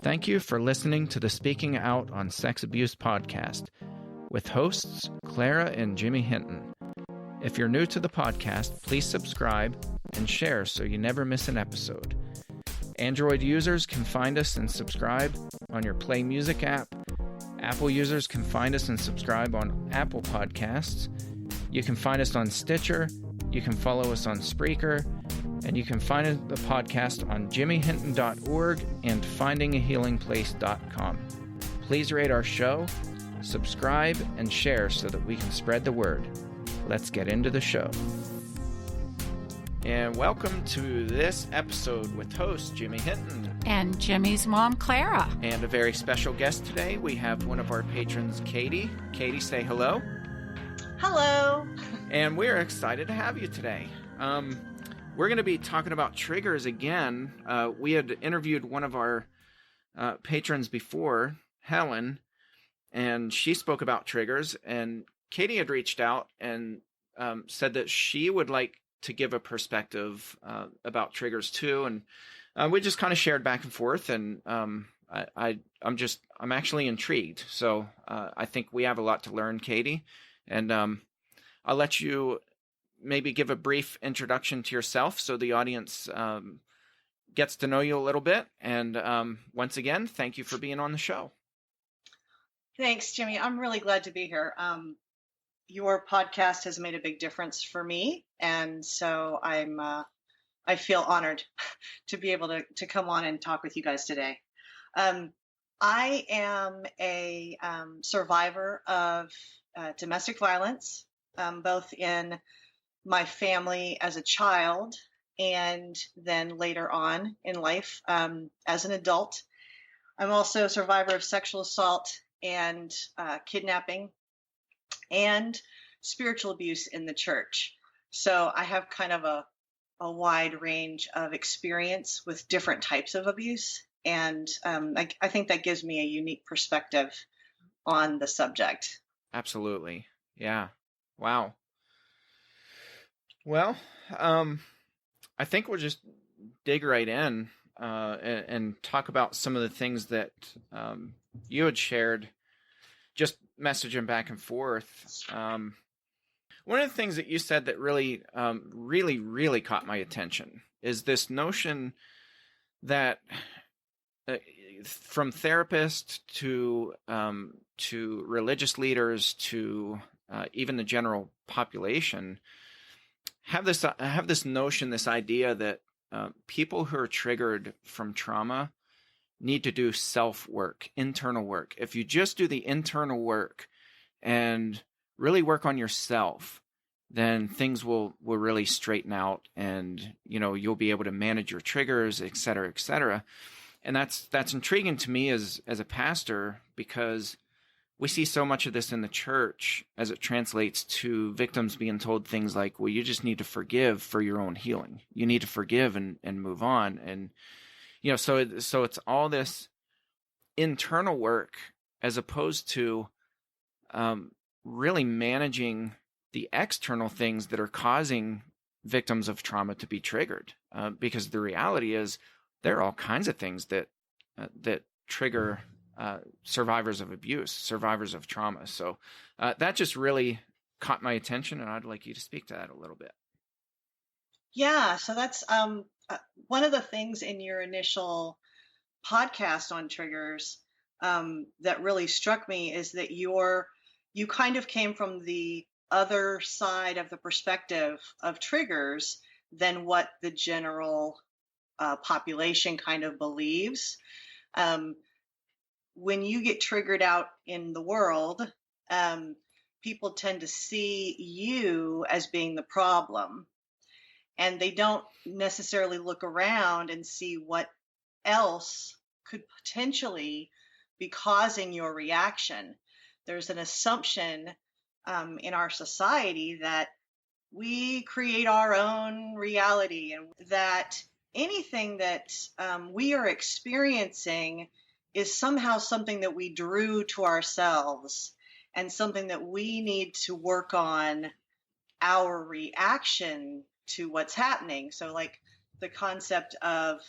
Thank you for listening to the Speaking Out on Sex Abuse podcast with hosts Clara and Jimmy Hinton. If you're new to the podcast, please subscribe and share so you never miss an episode. Android users can find us and subscribe on your Play Music app. Apple users can find us and subscribe on Apple Podcasts. You can find us on Stitcher. You can follow us on Spreaker. And you can find the podcast on jimmyhinton.org and findingahealingplace.com. Please rate our show, subscribe, and share so that we can spread the word. Let's get into the show. And welcome to this episode with host Jimmy Hinton. And Jimmy's mom, Clara. And a very special guest today. We have one of our patrons, Katie. Katie, say hello. Hello. And we're excited to have you today. We're going to be talking about triggers again. We had interviewed one of our patrons before, Helen, and she spoke about triggers. And Katie had reached out and said that she would like to give a perspective about triggers too. And we just kind of shared back and forth. And I'm actually intrigued. So I think we have a lot to learn, Katie. And I'll let you maybe give a brief introduction to yourself so the audience gets to know you a little bit. And once again, thank you for being on the show. Thanks, Jimmy. I'm really glad to be here. Your podcast has made a big difference for me, and so I feel honored to be able to come on and talk with you guys today. I am a survivor of domestic violence, both in my family as a child and then later on in life as an adult. I'm also a survivor of sexual assault and kidnapping and spiritual abuse in the church. So I have kind of a wide range of experience with different types of abuse. And I think that gives me a unique perspective on the subject. Absolutely. Yeah. Wow. Well, I think we'll just dig right in and talk about some of the things that you had shared, just messaging back and forth. One of the things that you said that really caught my attention is this notion that from therapists to religious leaders to even the general population have this notion, this idea that people who are triggered from trauma need to do self-work, internal work. If you just do the internal work and really work on yourself, then things will really straighten out, and you'll be able to manage your triggers, et cetera, et cetera. And that's intriguing to me as a pastor, because we see so much of this in the church as it translates to victims being told things like, well, you just need to forgive for your own healing. You need to forgive and move on. And, so it's all this internal work as opposed to really managing the external things that are causing victims of trauma to be triggered. Because the reality is there are all kinds of things that trigger survivors of abuse, survivors of trauma. So that just really caught my attention, and I'd like you to speak to that a little bit. Yeah, so that's one of the things in your initial podcast on triggers that really struck me is that you kind of came from the other side of the perspective of triggers than what the general population kind of believes. When you get triggered out in the world, people tend to see you as being the problem, and they don't necessarily look around and see what else could potentially be causing your reaction. There's an assumption in our society that we create our own reality, and that anything that we are experiencing is somehow something that we drew to ourselves and something that we need to work on our reaction to what's happening. So like the concept of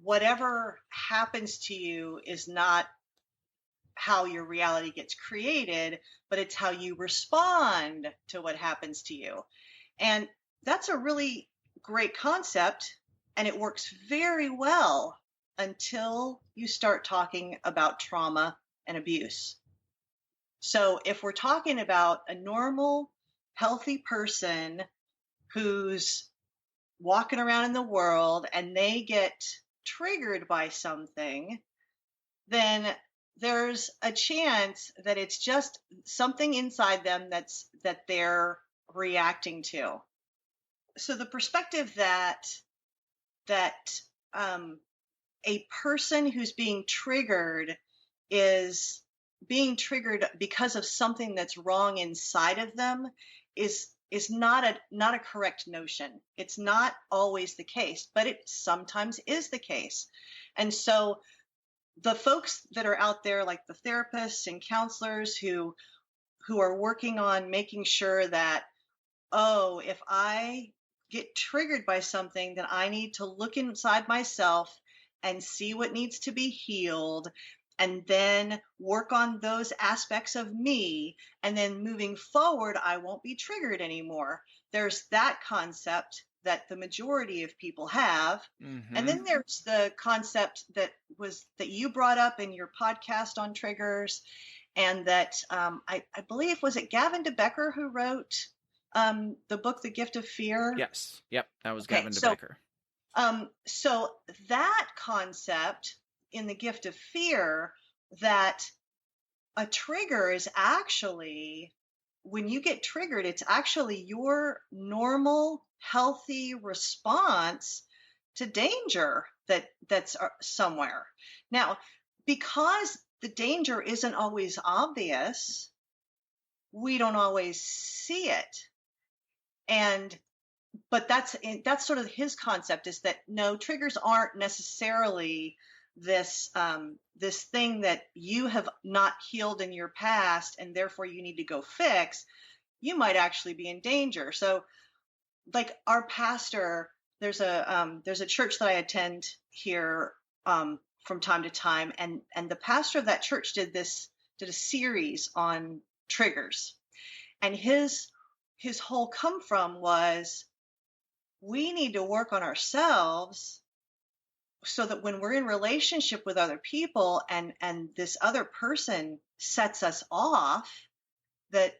whatever happens to you is not how your reality gets created, but it's how you respond to what happens to you. And that's a really great concept, and it works very well until you start talking about trauma and abuse. So if we're talking about a normal, healthy person who's walking around in the world and they get triggered by something, then there's a chance that it's just something inside them that they're reacting to. So the perspective that a person who's being triggered is being triggered because of something that's wrong inside of them is not a correct notion. It's not always the case, but it sometimes is the case. And so the folks that are out there, like the therapists and counselors who are working on making sure that, oh, if I get triggered by something, then I need to look inside myself and see what needs to be healed, and then work on those aspects of me, and then moving forward, I won't be triggered anymore. There's that concept that the majority of people have. Mm-hmm. And then there's the concept that you brought up in your podcast on triggers, and that I believe, was it Gavin DeBecker who wrote the book, The Gift of Fear? Yes. Yep. That was Okay, Gavin DeBecker. So that concept in The Gift of Fear, that a trigger is actually, when you get triggered, it's actually your normal, healthy response to danger that's somewhere. Now, because the danger isn't always obvious, we don't always see it. But that's sort of his concept, is that no, triggers aren't necessarily this thing that you have not healed in your past and therefore you need to go fix. You might actually be in danger. So, like our pastor, there's a church that I attend here from time to time, and the pastor of that church did a series on triggers, and his whole come from was, we need to work on ourselves so that when we're in relationship with other people and this other person sets us off, that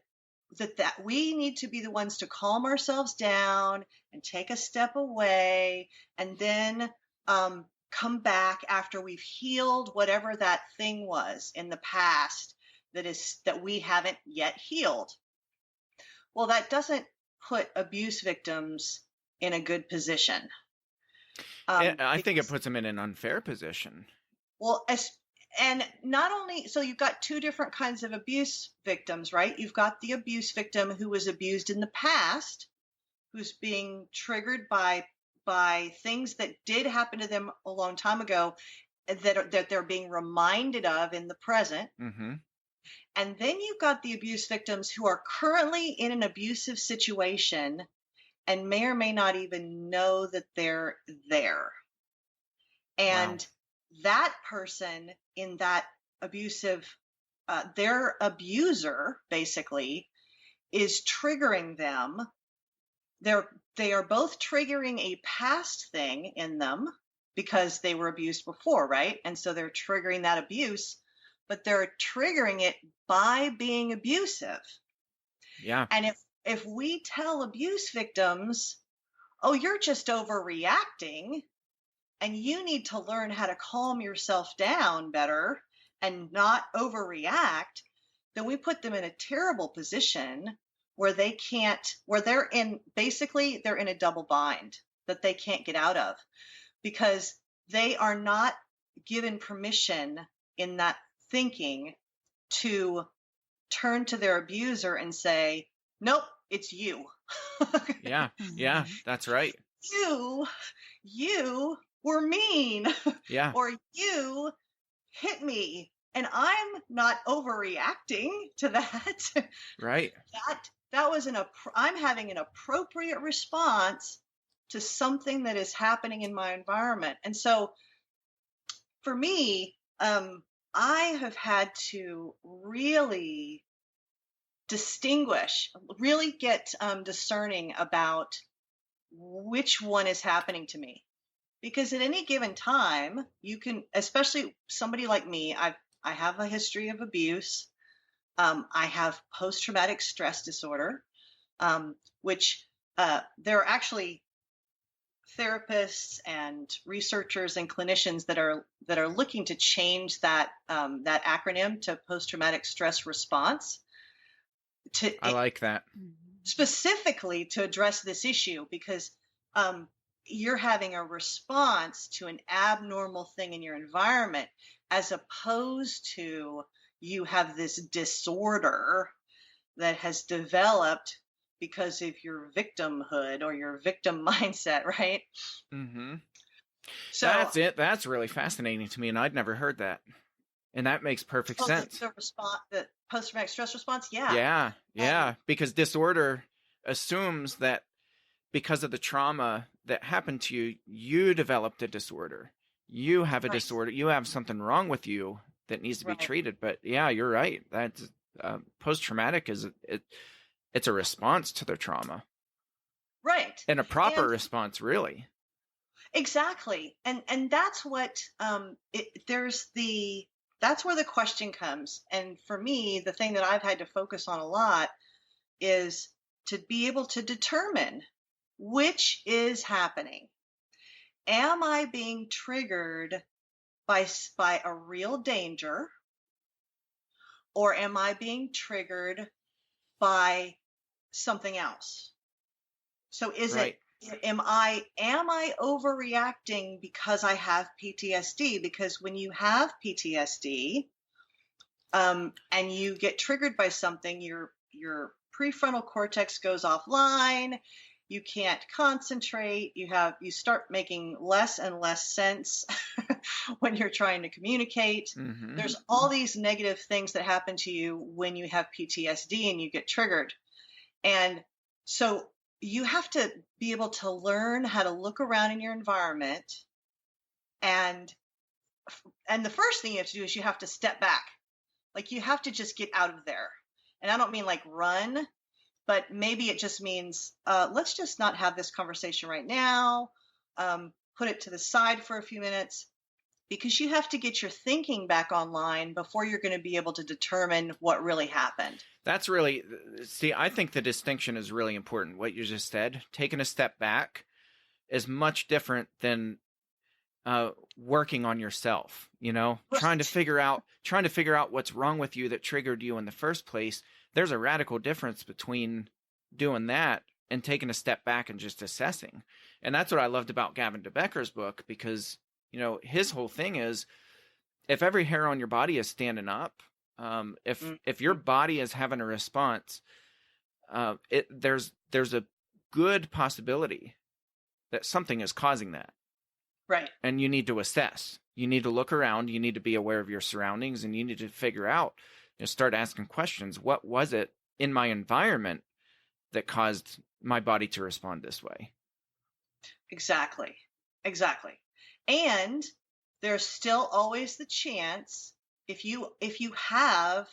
we need to be the ones to calm ourselves down and take a step away, and then come back after we've healed whatever that thing was in the past that we haven't yet healed. Well, that doesn't put abuse victims in a good position. I think it puts them in an unfair position. Well, and not only, so you've got two different kinds of abuse victims, right? You've got the abuse victim who was abused in the past, who's being triggered by things that did happen to them a long time ago that they're being reminded of in the present. Mm-hmm. And then you've got the abuse victims who are currently in an abusive situation and may or may not even know that they're there. And wow, that person in that abusive, their abuser basically is triggering them. They are both triggering a past thing in them because they were abused before, right? And so they're triggering that abuse, but they're triggering it by being abusive. Yeah. And if we tell abuse victims, oh, you're just overreacting and you need to learn how to calm yourself down better and not overreact, then we put them in a terrible position where they're in a double bind that they can't get out of, because they are not given permission in that thinking to turn to their abuser and say, nope, it's you. Yeah, that's right. You were mean. Yeah. Or you hit me and I'm not overreacting to that. Right. That was I'm having an appropriate response to something that is happening in my environment. And so for me, I have had to really really get discerning about which one is happening to me. Because at any given time, you can, especially somebody like me, I have a history of abuse. I have post-traumatic stress disorder, which there are actually therapists and researchers and clinicians that are looking to change that that acronym to post-traumatic stress response. I like that. Specifically to address this issue, because you're having a response to an abnormal thing in your environment, as opposed to you have this disorder that has developed because of your victimhood or your victim mindset, right? Mm-hmm. So That's it. That's really fascinating to me, and I'd never heard that. And that makes perfect sense. The post-traumatic stress response, Yeah, because disorder assumes that because of the trauma that happened to you, you developed a disorder. You have a disorder. You have something wrong with you that needs to be treated. But yeah, you're right. That's post-traumatic it's a response to the trauma. Right. And a proper response, really. Exactly. And that's what that's where the question comes. And for me, the thing that I've had to focus on a lot is to be able to determine which is happening. Am I being triggered by a real danger, or am I being triggered by something else? So am I overreacting because I have PTSD? Because when you have PTSD, and you get triggered by something, your prefrontal cortex goes offline. You can't concentrate. You start making less and less sense when you're trying to communicate. Mm-hmm. There's all these negative things that happen to you when you have PTSD and you get triggered. And so you have to be able to learn how to look around in your environment. And the first thing you have to do is you have to step back. Like, you have to just get out of there. And I don't mean like run, but maybe it just means, let's just not have this conversation right now. Put it to the side for a few minutes, because you have to get your thinking back online before you're going to be able to determine what really happened. That's really, see, I think the distinction is really important. What you just said, taking a step back, is much different than working on yourself, right. trying to figure out what's wrong with you that triggered you in the first place. There's a radical difference between doing that and taking a step back and just assessing. And that's what I loved about Gavin de Becker's book, because his whole thing is, if every hair on your body is standing up, if your body is having a response, there's a good possibility that something is causing that. Right. And you need to assess. You need to look around. You need to be aware of your surroundings, and you need to figure out, start asking questions. What was it in my environment that caused my body to respond this way? Exactly. And there's still always the chance, if you have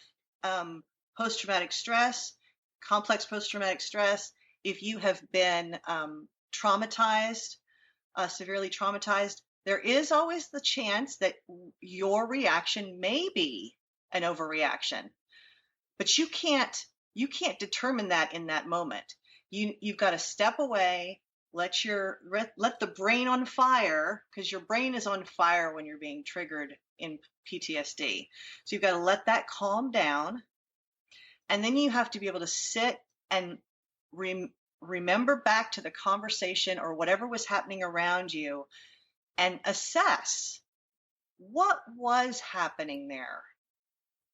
post-traumatic stress, complex post-traumatic stress, if you have been traumatized, severely traumatized, there is always the chance that your reaction may be an overreaction. But you can't determine that in that moment. You've got to step away, let the brain on fire, because your brain is on fire when you're being triggered in PTSD. So you've got to let that calm down, and then you have to be able to sit and remember back to the conversation or whatever was happening around you, and assess what was happening there.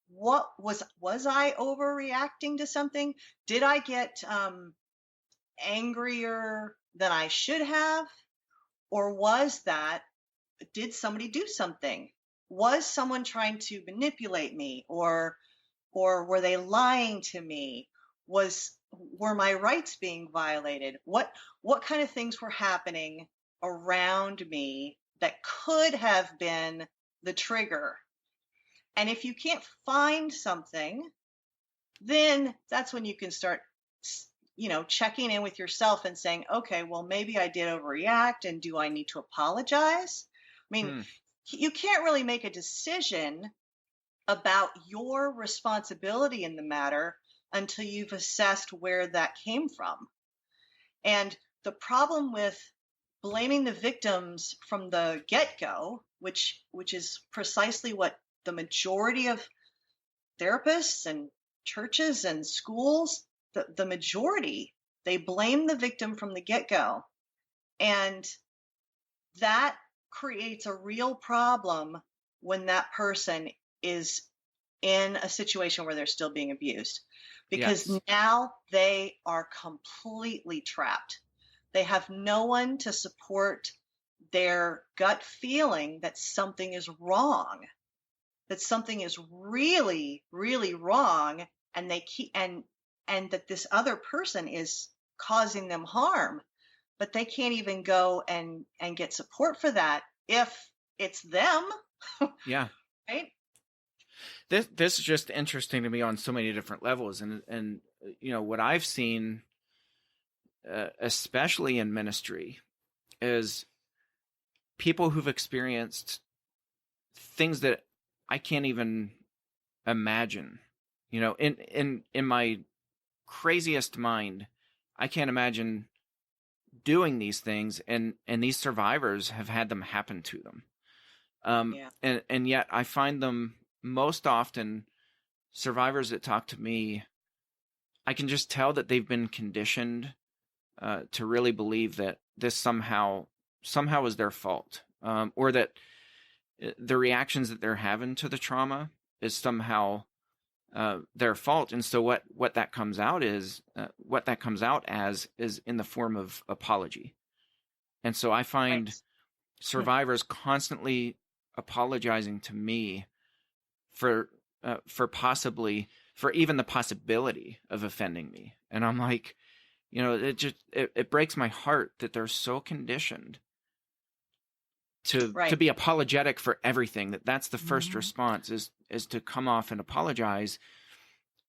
What was I overreacting to something? Did I get angrier than I should have? Or did somebody do something? Was someone trying to manipulate me, or were they lying to me? Were my rights being violated? What kind of things were happening around me that could have been the trigger. And if you can't find something, then that's when you can start, checking in with yourself and saying, okay, well, maybe I did overreact, and do I need to apologize? I mean, you can't really make a decision about your responsibility in the matter until you've assessed where that came from. And the problem with blaming the victims from the get-go, which is precisely what the majority of therapists and churches and schools, the majority, they blame the victim from the get-go. And that creates a real problem when that person is in a situation where they're still being abused, because now they are completely trapped. They have no one to support their gut feeling that something is wrong, that something is really, really wrong, and they keep and that this other person is causing them harm, but they can't even go and get support for that if it's them. Yeah. Right. This is just interesting to me on so many different levels, and what I've seen, especially in ministry, is people who've experienced things that I can't even imagine. In my craziest mind, I can't imagine doing these things, and these survivors have had them happen to them. And yet I find them most often, survivors that talk to me, I can just tell that they've been conditioned to really believe that this somehow is their fault, or that the reactions that they're having to the trauma is somehow their fault. And so what that comes out as is in the form of apology. And so I find survivors constantly apologizing to me for even the possibility of offending me. And I'm like, it breaks my heart that they're so conditioned to be apologetic for everything, that's the first response is to come off and apologize.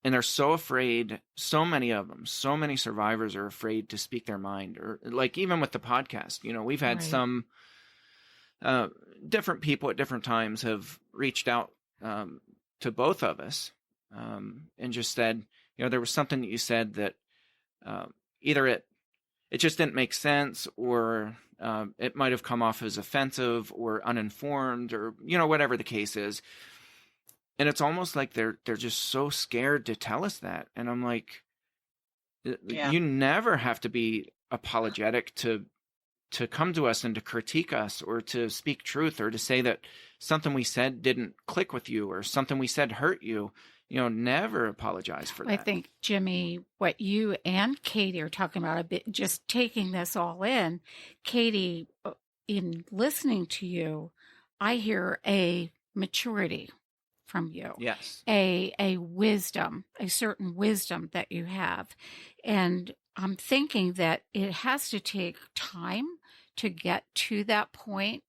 And they're so afraid, so many of them, so many survivors are afraid to speak their mind, or like even with the podcast, we've had some different people at different times have reached out to both of us and just said, there was something that you said that either it just didn't make sense, or it might have come off as offensive or uninformed, or whatever the case is. And it's almost like they're just so scared to tell us that. And I'm like, you never have to be apologetic to come to us and to critique us, or to speak truth, or to say that something we said didn't click with you, or something we said hurt you. Never apologize for that. I think, Jimmy, what you and Katie are talking about, a bit, just taking this all in, Katie, in listening to you, I hear a maturity from you. Yes. A wisdom, a certain wisdom that you have. And I'm thinking that it has to take time to get to that point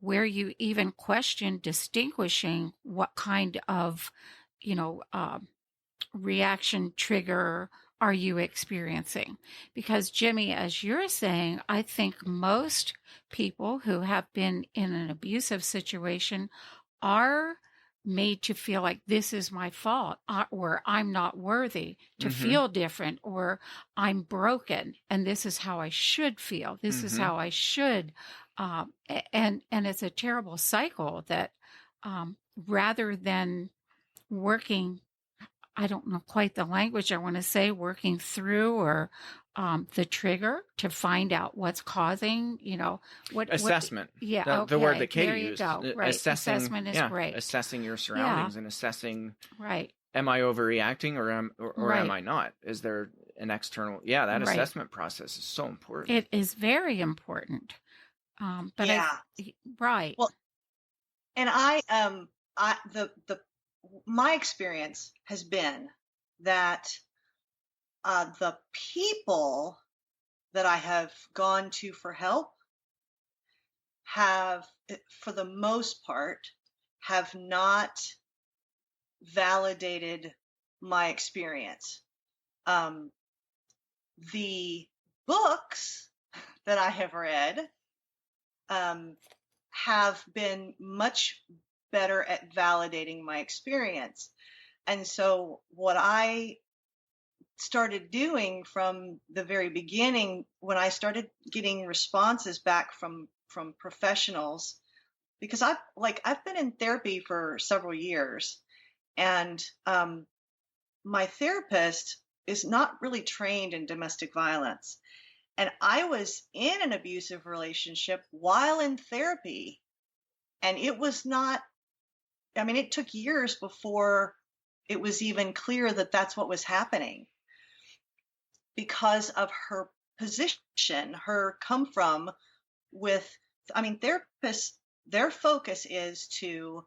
where you even question distinguishing what kind of, reaction trigger are you experiencing? Because, Jimmy, as you're saying, I think most people who have been in an abusive situation are made to feel like this is my fault, or I'm not worthy to feel different, or I'm broken and this is how I should feel. This is how I should. And it's a terrible cycle that rather than working, I don't know quite the language I want to say, working through or the trigger to find out what's causing, what assessment. The word that Katie used. Right. Assessment is great. Assessing your surroundings and assessing. Right. Am I overreacting, or am I not? Is there an external? Yeah, that assessment process is so important. It is very important. Right. Well, and my experience has been that the people that I have gone to for help have, for the most part, have not validated my experience. The books that I have read have been much better at validating my experience. And so what I started doing from the very beginning, when I started getting responses back from professionals, because I've been in therapy for several years, and my therapist is not really trained in domestic violence. And I was in an abusive relationship while in therapy. And it was not, I mean, it took years before it was even clear that that's what was happening, because of her position, her come from with, I mean, therapists, their focus is to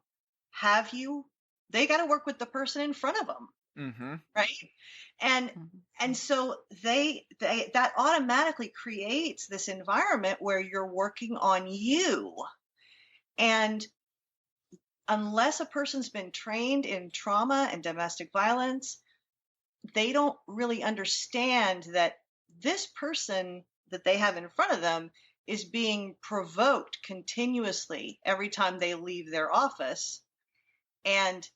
have you, they got to work with the person in front of them. Mm-hmm. Right. And so they that automatically creates this environment where you're working on you. And unless a person's been trained in trauma and domestic violence, they don't really understand that this person that they have in front of them is being provoked continuously every time they leave their office. And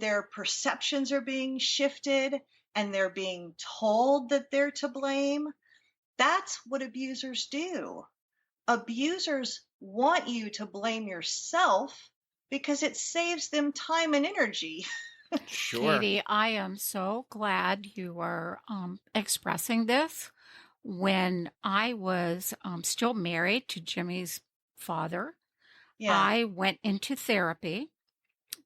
their perceptions are being shifted, and they're being told that they're to blame. That's what abusers do. Abusers want you to blame yourself because it saves them time and energy. Sure. Katie, I am so glad you are expressing this. When I was still married to Jimmy's father, Yeah. I went into therapy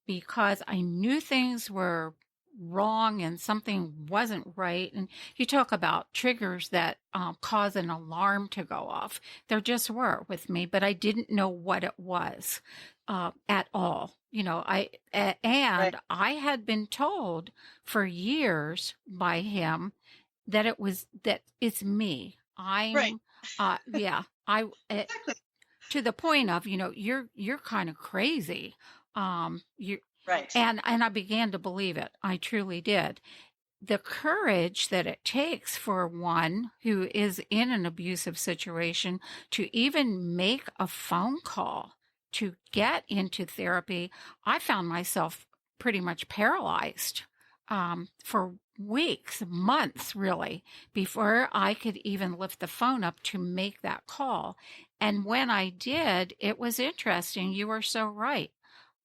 because I knew things were wrong and something wasn't right. And you talk about triggers that cause an alarm to go off. There just were with me, but I didn't know what it was at all. You know, and Right. I had been told for years by him that it's me. Right. Exactly. To the point of, you know, you're kind of crazy. You Right. and I began to believe it. I truly did. The courage that it takes for one who is in an abusive situation to even make a phone call to get into therapy, I found myself pretty much paralyzed for weeks, months, really, before I could even lift the phone up to make that call. And when I did, it was interesting. You are so right.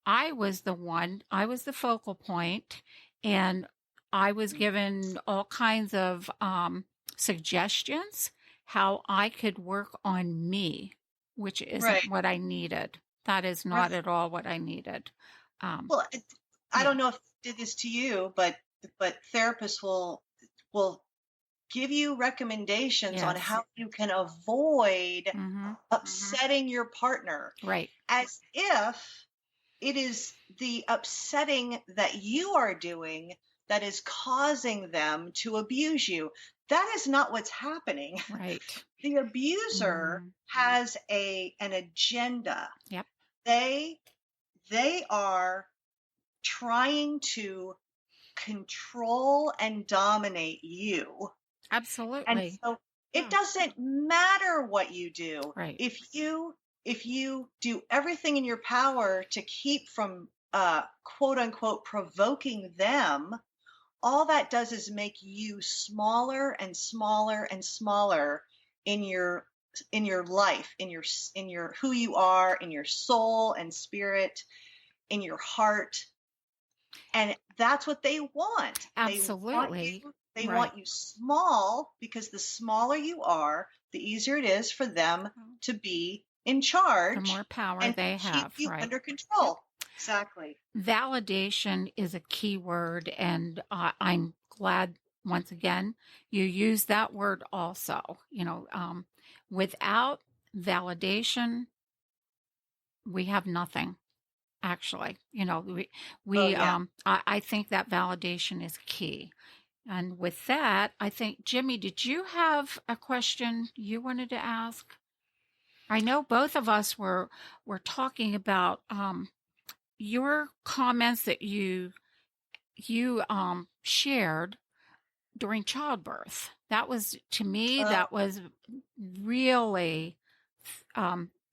I was the focal point, and I was given all kinds of suggestions how I could work on me, which isn't Right. what I needed. That is not at all what I needed. Well, I don't know if I did this to you, but therapists will give you recommendations on Yes. how you can avoid Mm-hmm. upsetting your partner, Right. as if it is the upsetting that you are doing that is causing them to abuse you. That is not what's happening. Right. The abuser has an agenda. Yep. They are trying to control and dominate you. Absolutely. And so it doesn't matter what you do. Right. If you do everything in your power to keep from quote unquote provoking them, all that does is make you smaller and smaller and smaller in your life, in your who you are, in your soul and spirit, in your heart. And that's what they want. Absolutely. They want you small, because the smaller you are, the easier it is for them to be in charge. The more power and they have. keep you Right. under control. Exactly. Validation is a key word, and I'm glad once again you use that word also. You know, without validation, we have nothing. Actually, you know, I think that validation is key. And with that, I think, Jimmy, did you have a question you wanted to ask? I know both of us were talking about your comments that you shared during childbirth. That was, to me, that was really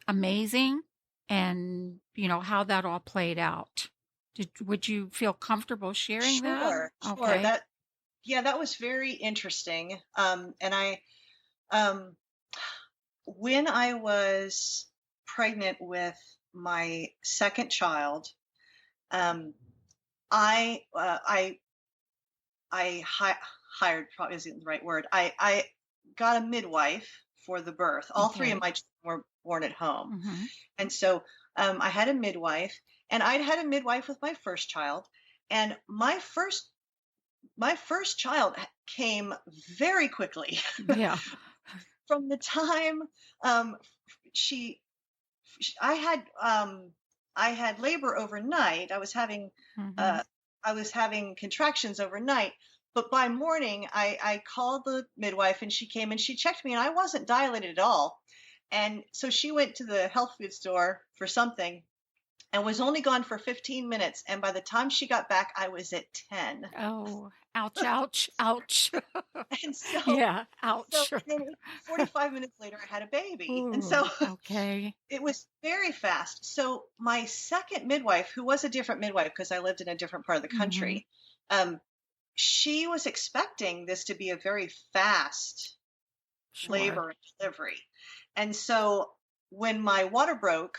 amazing, and how that all played out. Would you feel comfortable sharing that? Sure. Okay. That was very interesting. And when I was pregnant with my second child, I hired, probably isn't the right word. I got a midwife for the birth. All three of my children were born at home. Mm-hmm. And so I had a midwife, and I'd had a midwife with my first child. And my first child came very quickly. Yeah. From the time I had labor overnight. I was having contractions overnight, but by morning I called the midwife, and she came and she checked me, and I wasn't dilated at all. And so she went to the health food store for something and was only gone for 15 minutes. And by the time she got back, I was at 10. Oh, ouch, ouch, ouch. And so, yeah, ouch. So then 45 minutes later, I had a baby. Ooh, and so okay. It was very fast. So my second midwife, who was a different midwife because I lived in a different part of the country, she was expecting this to be a very fast labor and delivery. And so when my water broke,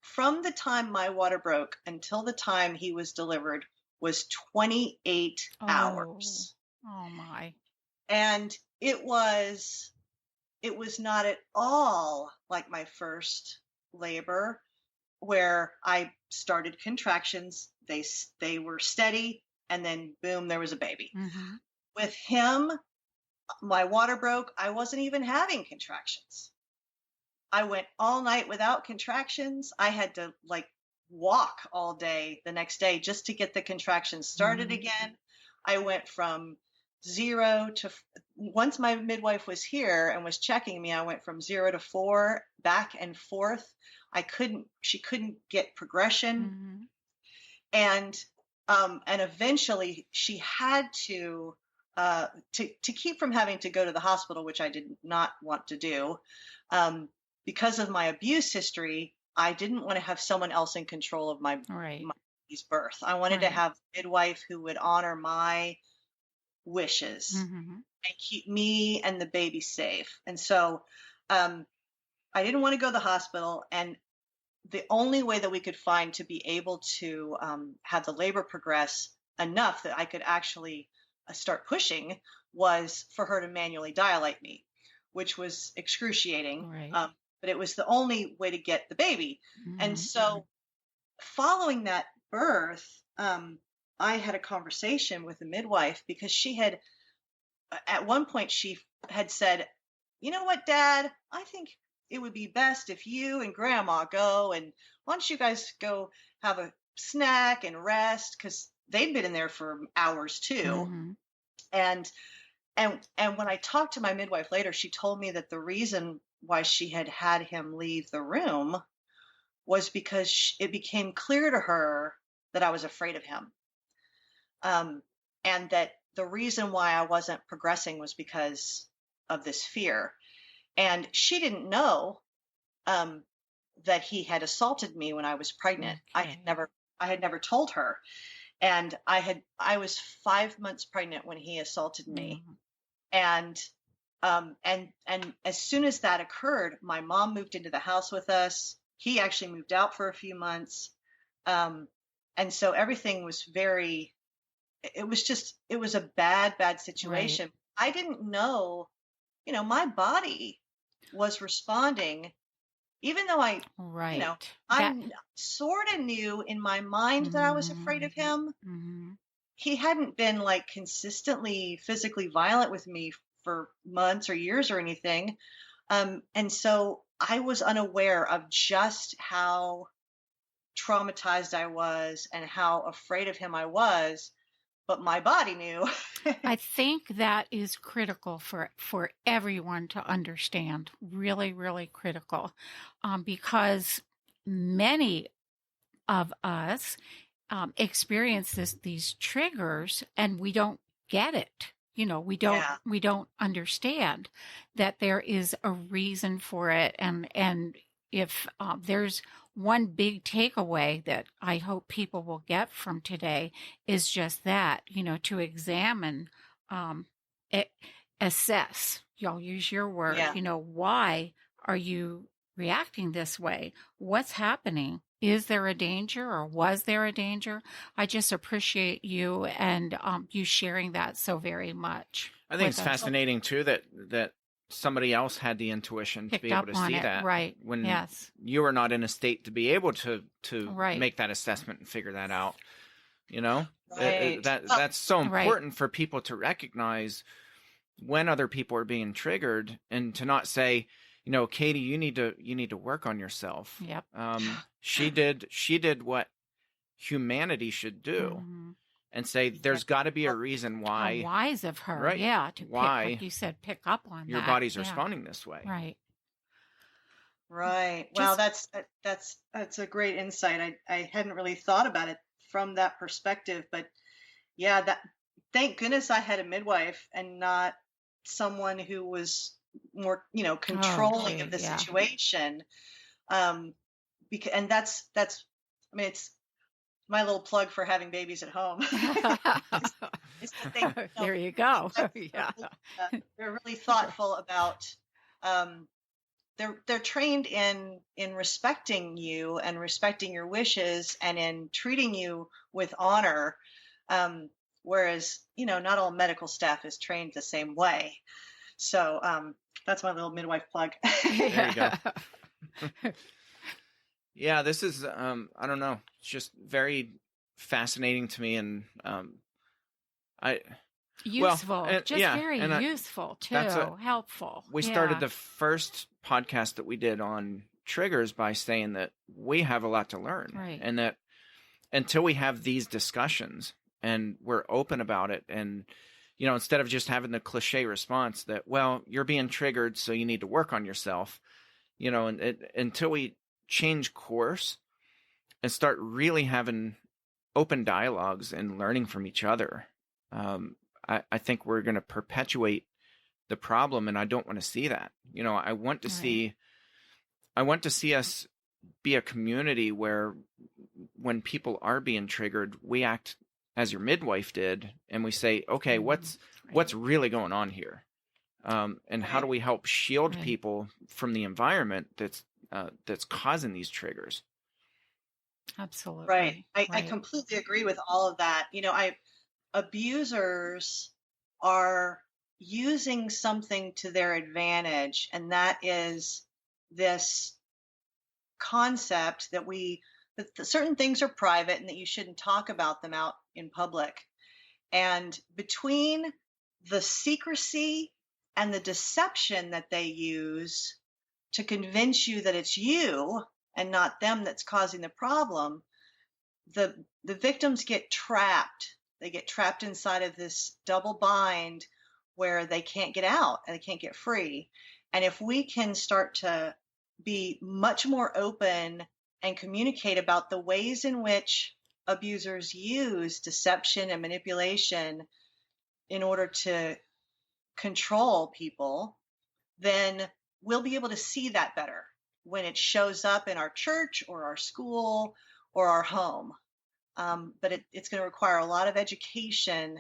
from the time my water broke until the time he was delivered was 28 hours. Oh my. And it was not at all like my first labor, where I started contractions. They were steady, and then boom, there was a baby. Mm-hmm. With him, my water broke. I wasn't even having contractions. I went all night without contractions. I had to walk all day the next day just to get the contractions started again. I went from 0 to, once my midwife was here and was checking me, I went from 0 to 4 back and forth. She couldn't get progression. And eventually she had to keep from having to go to the hospital, which I did not want to do. Because of my abuse history, I didn't want to have someone else in control of my baby's birth. I wanted to have a midwife who would honor my wishes and keep me and the baby safe. And so I didn't want to go to the hospital. And the only way that we could find to be able to have the labor progress enough that I could actually start pushing was for her to manually dilate me, which was excruciating. But it was the only way to get the baby. And so following that birth, I had a conversation with the midwife, because she had, at one point she had said, "You know what, Dad, I think it would be best if you and Grandma go, and why don't you guys go have a snack and rest?" Because they'd been in there for hours too. And when I talked to my midwife later, she told me that the reason why she had him leave the room was because it became clear to her that I was afraid of him. And that the reason why I wasn't progressing was because of this fear. And she didn't know that he had assaulted me when I was pregnant. I had never told her. And I was 5 months pregnant when he assaulted me. And as soon as that occurred, my mom moved into the house with us. He actually moved out for a few months. And so everything was it was a bad situation. I didn't know, my body was responding, even though I sort of knew in my mind that I was afraid of him. He hadn't been consistently physically violent with me for months or years or anything. And so I was unaware of just how traumatized I was and how afraid of him I was, but my body knew. I think that is critical for everyone to understand. Really, really critical. Because many of us experience these triggers, and we don't get it. We don't understand that there is a reason for it. And if there's one big takeaway that I hope people will get from today is just that, to examine, assess, y'all use your word, why are you reacting this way? What's happening? Is there a danger, or was there a danger? I just appreciate you and you sharing that so very much. I think it's fascinating too that somebody else had the intuition to be able to see that, right? When you were not in a state to be able to right. make that assessment and figure that out. Right. That's so important for people to recognize when other people are being triggered, and to not say, Katie, you need to work on yourself. Yep. She did what humanity should do, and say there's got to be a reason why. How wise of her, right? Yeah. To why, like you said, pick up on your that. body's responding this way. Right. Right. Wow, that's a great insight. I hadn't really thought about it from that perspective, but yeah, thank goodness I had a midwife and not someone who was more, controlling of the situation. And that's, I mean, it's my little plug for having babies at home. is that there you go. They're really thoughtful about, they're trained in respecting you and respecting your wishes and in treating you with honor. Whereas, not all medical staff is trained the same way. So, that's my little midwife plug. There you go. Yeah, this is, I don't know, it's just very fascinating to me, and useful, very useful too, helpful. We started the first podcast that we did on triggers by saying that we have a lot to learn, right. And that until we have these discussions and we're open about it, and instead of just having the cliche response that, well, you're being triggered, so you need to work on yourself, until we change course and start really having open dialogues and learning from each other, I think we're going to perpetuate the problem, and I don't want to see that. I want to see us be a community where when people are being triggered, we act as your midwife did, and we say, okay, what's really going on here? And how do we help shield people from the environment that's causing these triggers? Absolutely. Right. I completely agree with all of that. Abusers are using something to their advantage, and that is this concept that certain things are private and that you shouldn't talk about them out in public. And between the secrecy and the deception that they use to convince you that it's you and not them that's causing the problem, the victims get trapped. They get trapped inside of this double bind where they can't get out and they can't get free. And if we can start to be much more open and communicate about the ways in which abusers use deception and manipulation in order to control people, then we'll be able to see that better when it shows up in our church or our school or our home. But it's going to require a lot of education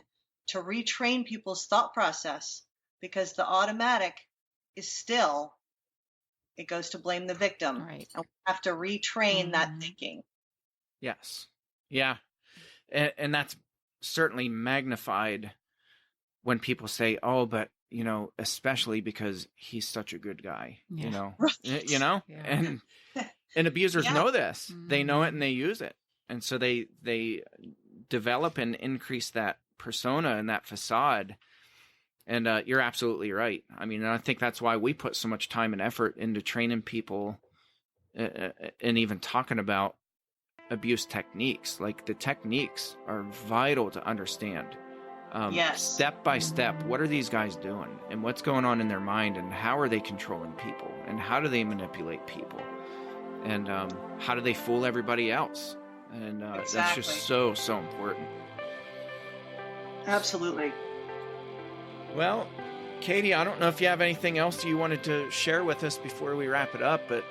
to retrain people's thought process, because the automatic is still, it goes to blame the victim. Right. And we have to retrain that thinking. Yes. Yeah. And that's certainly magnified when people say, oh, but, especially because he's such a good guy, Right. Yeah. And abusers know this. They know it and they use it. And so they develop and increase that persona and that facade. And you're absolutely right. I mean, I think that's why we put so much time and effort into training people and even talking about abuse techniques. Like, the techniques are vital to understand. Step by step, what are these guys doing, and what's going on in their mind, and how are they controlling people, and how do they manipulate people, and how do they fool everybody else? And that's Exactly. just so important. Absolutely. Well, Katie, I don't know if you have anything else you wanted to share with us before we wrap it up, but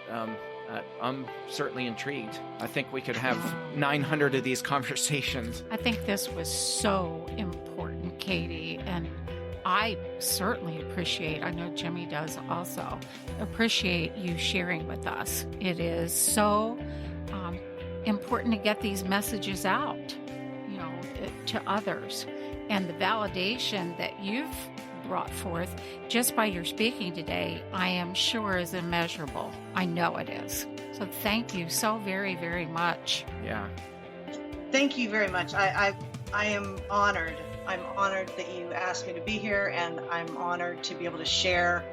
I'm certainly intrigued. I think we could have 900 of these conversations. I think this was so important, Katie, and I certainly appreciate, I know Jimmy does also, appreciate you sharing with us. It is so important to get these messages out, to others. And the validation that you've brought forth just by your speaking today, I am sure is immeasurable. I know it is. So thank you so very, very much. Yeah. Thank you very much. I am honored. I'm honored that you asked me to be here, and I'm honored to be able to share,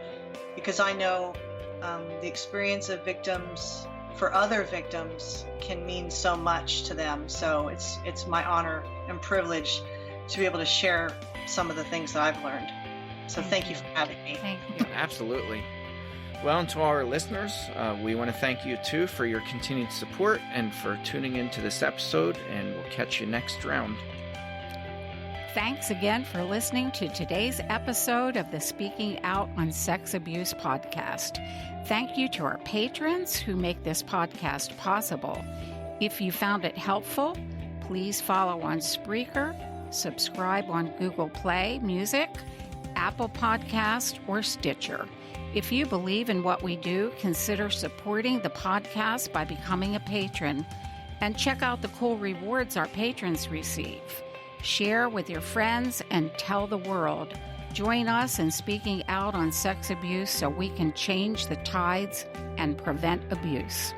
because I know the experience of victims for other victims can mean so much to them. So it's my honor and privilege to be able to share some of the things that I've learned. So thank you for having me. Thank you. Absolutely. Well, and to our listeners, we want to thank you too for your continued support and for tuning into this episode, and we'll catch you next round. Thanks again for listening to today's episode of the Speaking Out on Sex Abuse podcast. Thank you to our patrons who make this podcast possible. If you found it helpful, please follow on Spreaker, subscribe on Google Play Music, Apple Podcast, or Stitcher. If you believe in what we do, consider supporting the podcast by becoming a patron, and check out the cool rewards our patrons receive. Share with your friends and tell the world. Join us in speaking out on sex abuse so we can change the tides and prevent abuse.